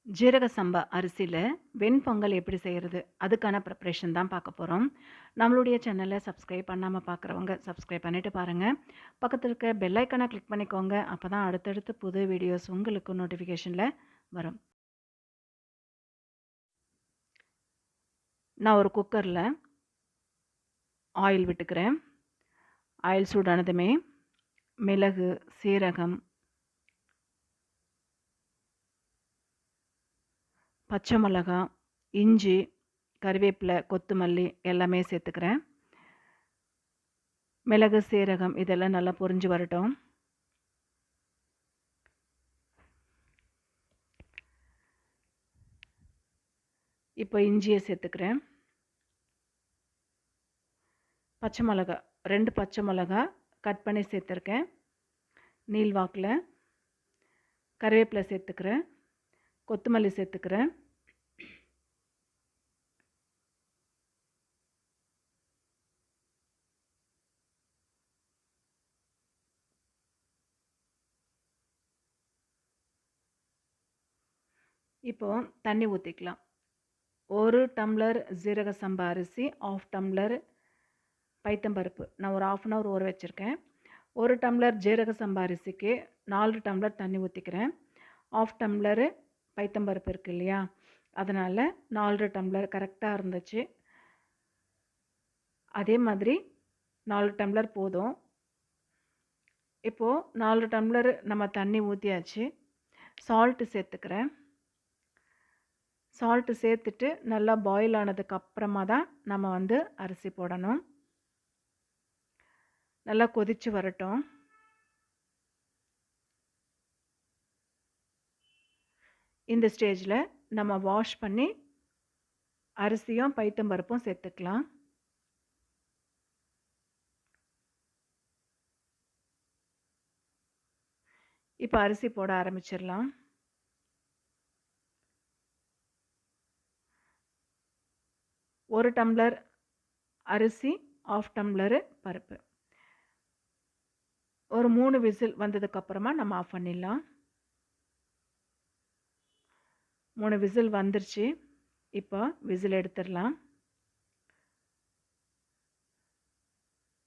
ஜீரக சம்பா அரிசியில வெண்பொங்கல் எப்படி செய்கிறது அதுக்கான ப்ரிப்ரேஷன் தான் பார்க்க போகிறோம். நம்மளுடைய சேனலை சப்ஸ்கிரைப் பண்ணாமல் பார்க்குறவங்க சப்ஸ்கிரைப் பண்ணிட்டு பாருங்கள். பக்கத்தில் இருக்க பெல் ஐக்கானை கிளிக் பண்ணிக்கோங்க. அப்போ தான் அடுத்தடுத்து புது வீடியோஸ் உங்களுக்கு நோட்டிஃபிகேஷனில் வரும். நான் ஒரு குக்கரில் ஆயில் விட்டுக்கிறேன். ஆயில் சூடானதுமே மிளகு, சீரகம், பச்சை மிளகா, இஞ்சி, கறிவேப்பிலை, கொத்தமல்லி எல்லாமே சேர்த்துக்கிறேன். மிளகு, சீரகம் இதெல்லாம் நல்லா பொரிஞ்சு வரட்டும். இப்போ இஞ்சியை சேர்த்துக்கிறேன். பச்சை மிளகா 2 பச்சை மிளகா கட் பண்ணி சேர்த்துருக்கேன் நீள்வாக்கில். கறிவேப்பிலை சேர்த்துக்கிறேன். கொத்தமல்லி சேர்த்துக்கிறேன். இப்போ தண்ணி ஊற்றிக்கலாம். 1 டம்ளர் ஜீரக சம்பா அரிசி, 1/2 டம்ளர் பைத்தம்பருப்பு. நான் ஒரு 1/2 hour ஊற வச்சுருக்கேன். 1 டம்ளர் ஜீரக சம்பா அரிசிக்கு 4 டம்ளர் தண்ணி ஊற்றிக்கிறேன். 1/2 டம்ளர் பைத்தம்பருப்பு இருக்குது இல்லையா, அதனால் 4 டம்ளர் கரெக்டாக இருந்துச்சு. அதே மாதிரி 4 டம்ளர் போதும். இப்போது 4 டம்ளர் நம்ம தண்ணி ஊற்றியாச்சு. சால்ட்டு சேர்த்துக்கிறேன். சால்ட்டு சேர்த்துட்டு நல்லா பாயில் ஆனதுக்கு அப்புறமா தான் நம்ம அரிசி போடணும். நல்லா கொதித்து வரட்டும். இந்த ஸ்டேஜில் நம்ம வாஷ் பண்ணி அரிசியும் பைத்தம்பருப்பும் சேர்த்துக்கலாம். இப்போ அரிசி போட ஆரம்பிச்சிடலாம். ஒரு டம்ளர் அரிசி, 1/2 டம்ளர் பருப்பு. ஒரு 3 விசில் வந்ததுக்கப்புறமா நம்ம ஆஃப் பண்ணிடலாம். 3 விசில் வந்துருச்சு. இப்போ விசில் எடுத்துடலாம்.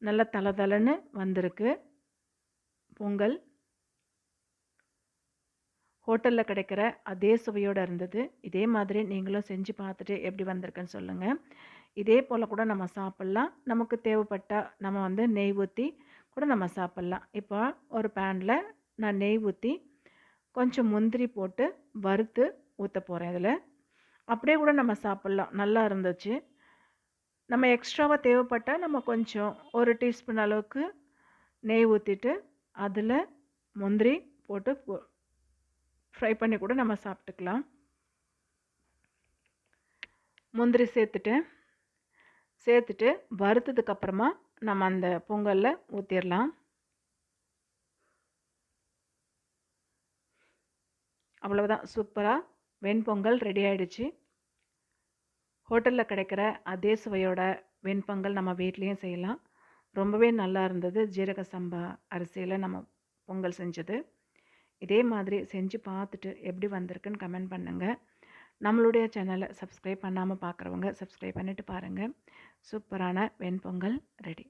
நல்லா தளதளன்னு வந்திருக்கு பொங்கல். ஹோட்டலில் கிடைக்கிற அதே சுவையோடு இருந்தது. இதே மாதிரி நீங்களும் செஞ்சு பார்த்துட்டு எப்படி வந்திருக்குன்னு சொல்லுங்கள். இதே போல் கூட நம்ம சாப்பிட்லாம். நமக்கு தேவைப்பட்டால் நம்ம நெய் ஊற்றி கூட நம்ம சாப்பிட்லாம். இப்போ ஒரு பேனில் நான் நெய் ஊற்றி கொஞ்சம் முந்திரி போட்டு வறுத்து ஊற்ற போகிறேன் இதில். அப்படியே கூட நம்ம சாப்பிட்லாம். நல்லா இருந்துச்சு. நம்ம எக்ஸ்ட்ராவாக தேவைப்பட்டால் நம்ம கொஞ்சம் 1 டீஸ்பூன் அளவுக்கு நெய் ஊற்றிட்டு அதில் முந்திரி போட்டு ஃப்ரை பண்ணி கூட நம்ம சாப்பிட்டுக்கலாம். முந்திரி சேர்த்துட்டு வறுத்ததுக்கப்புறமா நம்ம அந்த பொங்கலில் ஊற்றிடலாம். அவ்வளோதான், சூப்பராக வெண்பொங்கல் ரெடி ஆகிடுச்சு. ஹோட்டலில் கிடைக்கிற அதே சுவையோட வெண்பொங்கல் நம்ம வீட்லேயும் செய்யலாம். ரொம்பவே நல்லா இருந்தது. ஜீரக சம்பா அரிசியில் நம்ம பொங்கல் செஞ்சது. இதே மாதிரி செஞ்சு பார்த்துட்டு எப்படி வந்திருக்குன்னு கமெண்ட் பண்ணுங்கள். நம்மளுடைய சேனலை சப்ஸ்கிரைப் பண்ணாமல் பார்க்குறவங்க சப்ஸ்கிரைப் பண்ணிவிட்டு பாருங்கள். சூப்பரான வெண்பொங்கல் ரெடி.